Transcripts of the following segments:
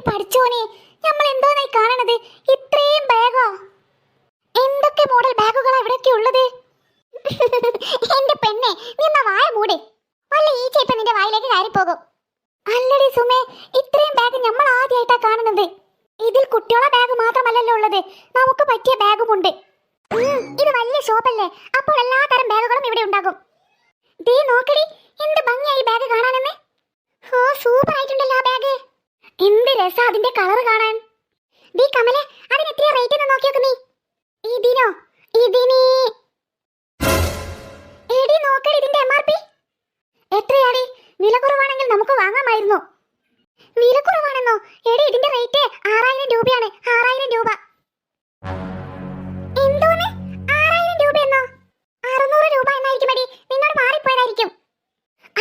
പഠിച്ചോനെ, നമ്മൾ എന്തോന്നായി കാണണത്? ഇത്രയും ബാഗോ? എന്തൊക്കെ മോഡൽ ബാഗുകളാ ഇവിടെയൊക്കെ ഉള്ളത്? എന്റെ പെണ്ണെ, നിന്ന വായ മൂടെ, വല്ല ഈച്ച ഇപ്പൊ നിന്റെ വായിലേക്ക് കയറിപ്പോകും. അല്ലടി സുമേ, ഇത്രയും ബാഗ് നമ്മൾ ആദ്യമായിട്ടാ കാണുന്നത്. ഇതിൽ കുട്ടികളുടെ ബാഗ് മാത്രമല്ലല്ലോ ഉള്ളത്, നമുക്ക് പറ്റിയ ബാഗുമുണ്ട്. ഇത് വലിയ ഷോപ്പല്ലേ, അപ്പോൾ എല്ലാ തരം ബാഗുകളും ഇവിടെ ഉണ്ടാകും. ദേ നോക്കടി, എന്ത് ഭംഗിയായി ബാഗ് കാണാനെന്ന്. ഓ, സൂപ്പർ ആയിട്ടുണ്ടല്ലോ ആ ബാഗ്. എന്ത് രസാ അതിന്റെ കളർ കാണാൻ. ദേ കമലെ, അതിന് എത്രയാ റേറ്റ് എന്ന് നോക്കി നോക്ക് നീ. ഇതിനോ? ഇതിന് എടി നോക്കടി, ഇതിന്റെ MRP എത്രയാടി? വില കുറവാണെങ്കിൽ നമുക്ക് വാങ്ങാമായിരുന്നു. വില കുറവാണെന്നോ? എടി ഇതിന്റെ റേറ്റ് 6000 രൂപയാണ്. 6000 രൂപ. എന്തോന്ന് 6000 രൂപയെന്നോ? 600 രൂപ എന്നായിരിക്കും എടി, നിന്നോട് മാറിപ്പോയതായിരിക്കും.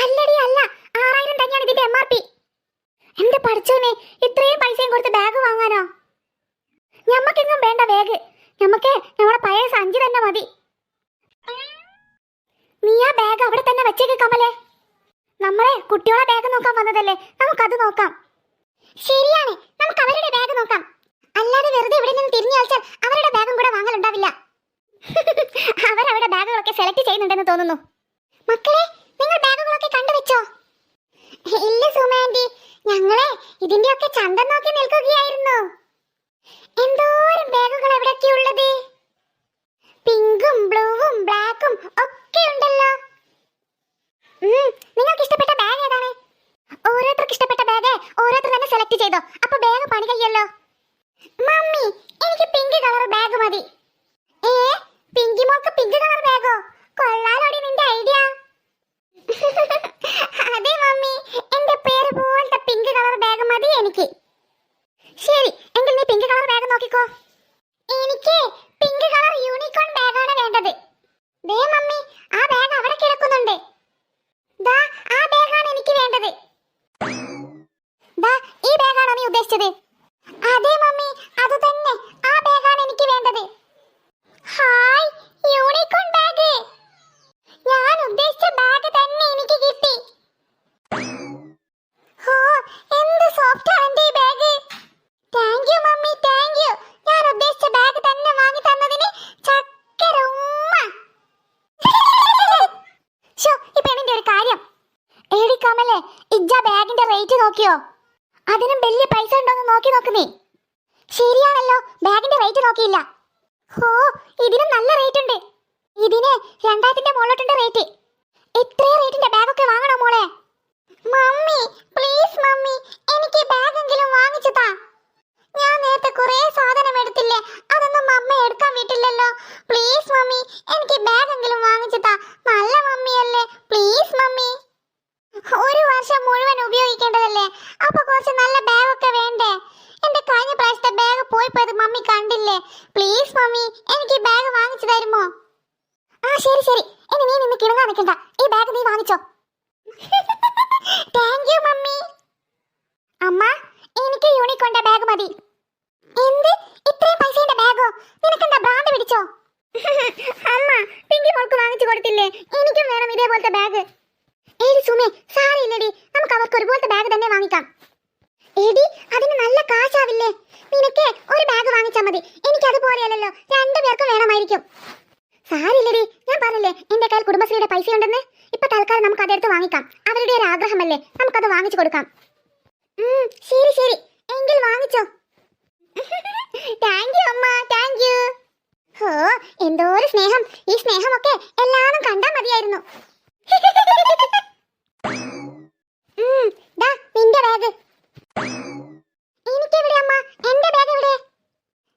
അല്ലടി അല്ല, 6000 തന്നെയാണ് ഇതിന്റെ MRP. എന്റെ പഠിച്ചോനെ, ഇത്രയും പൈസയും കൊടുത്ത് ബാഗ് വാങ്ങാനോ? ഞമ്മക്കെങ്ങും വേണ്ട ബാഗ്, നമുക്ക് നമ്മളെ പഴയ സഞ്ചി തന്നെ മതി. നീ ആ ബാഗ് അവിടെ തന്നെ വെച്ചേക്ക് കമലേ. നമ്മളെ കുട്ടികളെ ബാഗ് നോക്കാൻ വന്നതല്ലേ, നമുക്കത് നോക്കാം. ശരിയാണ്, നമുക്ക് അവരുടെ ബാഗ് നോക്കാം. അല്ലാതെ വെറുതെ ഇവിടെ നിന്ന് തിരിഞ്ഞു കളിച്ചാൽ അവരുടെ ബാഗും കൂടെ വാങ്ങലുണ്ടാവില്ല. അവരവരുടെ ബാഗുകളൊക്കെ സെലക്ട് ചെയ്യുന്നുണ്ടെന്ന് തോന്നുന്നു. മക്കളെ, നിങ്ങൾ ബാഗുകളൊക്കെ കണ്ടുവെച്ചോ? ഇല്ല സുമാൻഡി, ഞങ്ങളെ ഇതിന്റെയൊക്കെ ചന്തം നോക്കി നിൽക്കുകയായിരുന്നു. എന്തോരം ബാഗുകൾ എവിടെയൊക്കെ ഉള്ളത്. പിങ്കും ബ്ലൂവും ബ്ലാക്കും ഒക്കെ ഉണ്ടല്ലോ. നിങ്ങൾക്ക് ഇഷ്ടപ്പെട്ട ബാഗ് ഏതാണ്? ഓരോരുത്തർക്ക് ഇഷ്ടപ്പെട്ട ബാഗ് ഓരോരുത്തർ തന്നെ സെലക്ട് ചെയ്തോ, അപ്പൊ ബാഗ് പണി കഴിയല്ലോ. മമ്മി, എനിക്ക് പിങ്ക് കളർ ബാഗ് മതി. പിങ്കി മോൾക്ക് പിങ്ക് കളർ ബാഗോ? കൊള്ളാലോടി നിന്റെ ഐഡിയ. അതെ മമ്മി, എന്റെ പേര് പോലത്തെ പിങ്ക് കളർ ബാഗ് മതി എനിക്ക്. ശരി, എങ്കിൽ നീ പിങ്ക് കളർ ബാഗ് നോക്കിക്കോ. എനിക്ക് പിങ്ക് കളർ യൂണിക്കോൺ ബാഗാണ് വേണ്ടത്. ദേ മമ്മി, ആ ബാഗ് അവിടെ കിടക്കുന്നുണ്ട്. ദാ ആ ബാഗാണ് എനിക്ക് വേണ്ടത്. ദാ ഈ ബാഗാണോ നീ ഉദ്ദേശിച്ചത്? അതെ മമ്മി, അത് തന്നെ, ആ ബാഗാണ് എനിക്ക് വേണ്ടത്. Hi, unicorn bag. ഞാൻ ഉദ്ദേശിച്ച ബാഗ് തന്നെ എനിക്ക് കിട്ടി. ഹോ, എന്ത് സോഫ്റ്റ് ആണ് ഈ bag. Thank you mummy, thank you. ഞാൻ ഉദ്ദേശിച്ച ബാഗ് തന്നെ വാങ്ങി തന്നതിന് ചക്കര ഉമ്മ. ഷോ, ഈ പെണ്ണിന്റെ ഒരു കാര്യം. എടി കമലേ, ഇജ്ജ ബാഗിന്റെ റേറ്റ് നോക്കിയോ? അതിനും വലിയ പൈസ ഉണ്ടോന്ന് നോക്കി നോക്കുന്നേ. ശരിയാണല്ലോ, ബാഗിന്റെ റേറ്റ് നോക്കിയില്ല. ഹോ, ഇതിനും നല്ല റേറ്റ് ഉണ്ട്. ഇതിന് 2000ന്റെ മുകളിലോട്ടുണ്ട് റേറ്റ്. ഇത്രയും റേറ്റിന്റെ ബാഗൊക്കെ വാങ്ങണോ മോളെ? മമ്മി പ്ലീസ് മമ്മി, എനിക്ക് ബാഗെങ്കിലും വാങ്ങിച്ചു താ. ഞാൻ നേരത്തെ കുറേ സാധനം എടുത്തില്ലേ, അതൊന്നും മമ്മ എടുക്കാൻ വിട്ടില്ലല്ലോ. പ്ലീസ് മമ്മി, എനിക്ക് ബാഗെങ്കിലും വാങ്ങിച്ചു താ. നല്ല മമ്മിയല്ലേ, പ്ലീസ് മമ്മി. ഒരു വർഷം മുഴുവൻ ഉപയോഗിക്കേണ്ടതല്ലേ, അപ്പൊ കുറച്ച് നല്ല ബാഗൊക്കെ വേണ്ടേ? എന്റെ കഴിഞ്ഞ പ്രാവശ്യത്തെ ബാഗ് പോയപ്പോയത് മമ്മി കണ്ടില്ലേ. പ്ലീസ് മമ്മി, എനിക്ക് ബാഗ് വാങ്ങിച്ചു തരുമോ? ആ ശരി ശരി, ഇനി നീ നിന്ന് കിണങ്ങാൻ നിൽക്കണ്ട, ഈ ബാഗ് നീ വാങ്ങിച്ചോ. Thank you mummy. അമ്മ, എനിക്ക് യൂണിക്കോണിന്റെ ബാഗ് മതി. എന്ത്, ഇത്രയും പൈസയുടെ ബാഗോ? നിനക്കെന്താ ഭ്രാന്ത് പിടിച്ചോ? അമ്മ, പിങ്കി മോൾക്ക് വാങ്ങിച്ചു കൊടുത്തില്ലേ, എനിക്കും വേണം ഇതേപോലത്തെ ബാഗ്. ഏടി സുമേ, സാരമില്ലടി, നമുക്ക് അവർക്ക് ഒരുപോലത്തെ ബാഗ് തന്നെ വാങ്ങിക്കാം. എടി, അതിന് നല്ല കാശാവില്ലേ? നിനക്ക് ഒരു ബാഗ് വാങ്ങിച്ചാൽ മതി, എനിക്ക് അതുപോലെയല്ലല്ലോ, 2 പേർക്കും വേണമായിരിക്കും. സാരില്ലടി, ഞാൻ പറഞ്ഞില്ലേ എന്റെ കയ്യിൽ കുടുംബശ്രീയുടെ പൈസ ഉണ്ടെന്ന്. ഇപ്പൊ തൽക്കാലം നമുക്ക് അതെടുത്ത് വാങ്ങിക്കാം. അവരുടെ ഒരു ആഗ്രഹമല്ലേ, നമുക്കത് വാങ്ങിച്ചു കൊടുക്കാം. ശരി ശരി, എങ്കിൽ വാങ്ങിച്ചോ. താങ്ക് യു അമ്മ, താങ്ക് യു. ഹോ, എന്തോ ഒരു സ്നേഹം. ഈ സ്നേഹമൊക്കെ എല്ലാവരും കണ്ടാ മതിയായിരുന്നു. ദാ നിന്റെ ബാഗ്. എനിക്കെവിടെ അമ്മ? എന്റെ ബാഗ് എവിടെ?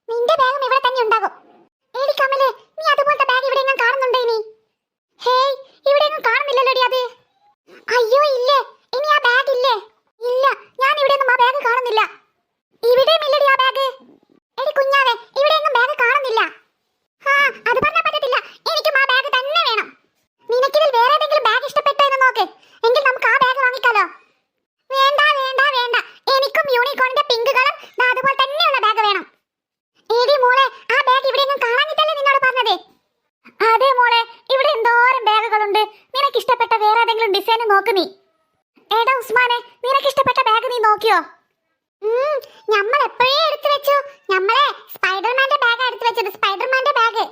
നിന്റെ ബാഗും ഇവിടെ തന്നെ ഉണ്ടാകും. എടി കമലേ, നീ അതുപോലത്തെ ബാഗ് ഇവിടെ ഞാൻ കാണുന്നുണ്ടോ ഇനി? ഹേയ്, ഇവിടെ ഒന്നും കാണുന്നില്ലല്ലോടി അത്. അയ്യോ ഇല്ലേ, ഇനി ആ ബാഗ് ഇല്ലേ? ഇല്ല, ഞാൻ ഇവിടെ ഒന്നും ആ ബാഗ് കാണുന്നില്ല. ഇവിടെയും ഇല്ലടി ആ ബാഗ്. എടി കുഞ്ഞാവേ, ഇവിടെ ഒന്നും ബാഗ് കാണുന്നില്ല. അത് പറഞ്ഞാൽ പറ്റത്തില്ല, എനിക്കും ആ ബാഗ് തന്നെ വേണം. നിനക്കിതിൽ വേറെ ഏതെങ്കിലും ബാഗ് ഇഷ്ടപ്പെട്ടോ എന്ന് നോക്ക്, എങ്കിൽ നമുക്ക് ആ ബാഗ് വാങ്ങിക്കാലോ. വേണ്ട വേണ്ട വേണ്ട, എനിക്കും യൂണിക്കോണിന്റെ പിങ്ക് കളർ അതുപോലെ തന്നെയുള്ള ബാഗ് വേണം. എടി മോളെ, ആ ബാഗ് ഇവിടെ ഒന്നും കാണാനിട്ടല്ലേ നിന്നോട് പറഞ്ഞത്? അതെ മോളെ, ഇവിടെ എന്തോരം ബാഗുകളുണ്ട്. നിനക്ക് ഇഷ്ടപ്പെട്ട വേറെ ഏതെങ്കിലും ഡിസൈൻ നോക്ക് നീ. എടാ ഉസ്മാനെ, നിനക്ക് ഇഷ്ടപ്പെട്ട ബാഗ് നീ നോക്കിയോ? നമ്മൾ എപ്പോഴേ എടുത്തു വെച്ചു. നമ്മളെ സ്പൈഡർമാന്റെ ബാഗ് എടുത്തു വെച്ചത്, സ്പൈഡർമാന്റെ ബാഗ്.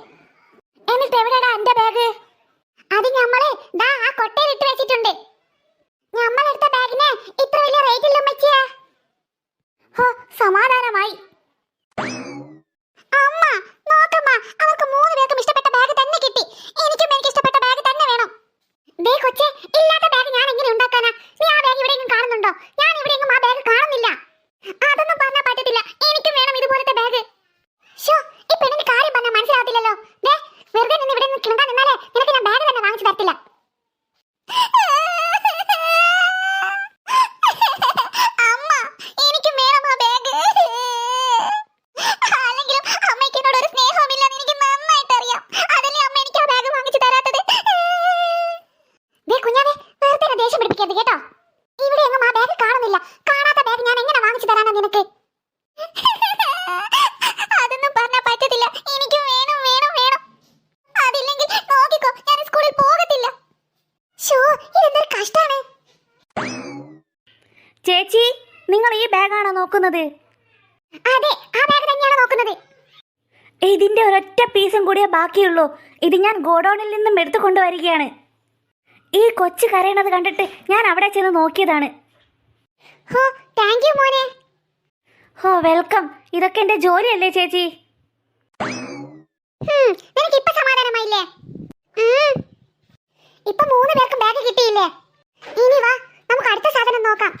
എന്നിട്ട് എവിടെടാ എന്റെ ബാഗ്? അത് നമ്മള് ദാ ആ കൊട്ടയിൽ ഇട്ട് വെച്ചിട്ടുണ്ട്. നമ്മളെടുത്ത ബാഗിന് ഇത്ര വലിയ റേറ്റ് ഇല്ല ഉമ്മച്ചിയെ. ഹോ, സമാധാനമായി. അമ്മ നോക്കമ്മ, അവർക്ക് 3 പേർക്കും ഇഷ്ടപ്പെട്ട ബാഗ് തന്നെ കിട്ടി. എനിക്ക് ഇഷ്ടപ്പെട്ട ബാഗ് തന്നെ വേണം. ദേ കൊച്ചേ, ഇല്ലാത്ത ബാഗ് ഞാൻ എങ്ങനെ ഉണ്ടാക്കാനാ? നീ ആ ബാഗ് എവിടെയെങ്കിലും കാണുന്നുണ്ടോ? ഞാൻ എവിടെയെങ്കിലും ആ ബാഗ് കാണുന്നില്ല. അതൊന്നും പറഞ്ഞാൽ പറ്റത്തില്ല, എനിക്കും വേണം ഇതുപോലത്തെ ബാഗ്. ഷോ, ഈ പെണ്ണിന്റെ കാര്യം പറഞ്ഞാൽ മനസ്സിലാവത്തില്ലല്ലോ. ദേ വെറുതെ നിന്ന് ഇവിടെ നിന്ന് കിടക്കാൻ നിന്നാലേ നിനക്ക് ഞാൻ ബാഗ് തന്നെ വാങ്ങിച്ചു തരത്തില്ല. അമ്മ, എനിക്കും വേണം ആ ബാഗ്. അല്ലെങ്കിലും അമ്മയ്ക്ക് എന്നോട് ഒരു സ്നേഹവുമില്ലെന്ന് എനിക്ക് നന്നായിട്ട് അറിയാം. അതല്ലേ അമ്മ എനിക്ക് ആ ബാഗ് വാങ്ങിച്ചു തരാത്തത്. ദേ കുഞ്ഞാവേ, വെറുതെ ദേഷ്യം പിടിപ്പിക്കരുത് കേട്ടോ. ഇവിടെ എങ്ങും ആ ബാഗ് കാണുന്നില്ല. കാണാത്ത ബാഗ് ഞാൻ എങ്ങനെ വാങ്ങിച്ചു തരാനാ നിനക്ക്? അതൊന്നും പറഞ്ഞാൽ പറ്റത്തില്ല, എനിക്ക് വേണം വേണം വേണം. അതില്ലെങ്കിൽ നോക്കിക്കോ, ഞാൻ സ്കൂളിൽ പോകത്തില്ല. ഷോ, ഇതെന്തൊരു കഷ്ടാണ്. ചേച്ചി, നിങ്ങൾ ഈ ബാഗാണോ നോക്കുന്നത്? അതെ, ആ ബാഗ് തന്നെയാണ് നോക്കുന്നത്. ഇതിന്റെ ഒരൊറ്റ പീസും കൂടിയേ ബാക്കിയുള്ളൂ. ഇത് ഞാൻ ഗോഡൌണിൽ നിന്നും എടുത്തു കൊണ്ടുവരികയാണ്. ഈ കൊച്ചു കരയണത് കണ്ടിട്ട് ഞാൻ അവിടെ ചെന്ന് നോക്കിയതാണ്. ഹോ, താങ്ക് യു മോനെ. ഹോ, വെൽക്കം. ഇതൊക്കെ എന്റെ ജോലിയല്ലേ ചേച്ചി? നിനക്ക് ഇപ്പൊ സമാധാനമായില്ലേ? ഇപ്പൊ 3 പേർക്കും ബാഗ് കിട്ടിയില്ലേ? ഇനി വാ, നമുക്ക് അടുത്ത സാധനം നോക്കാം.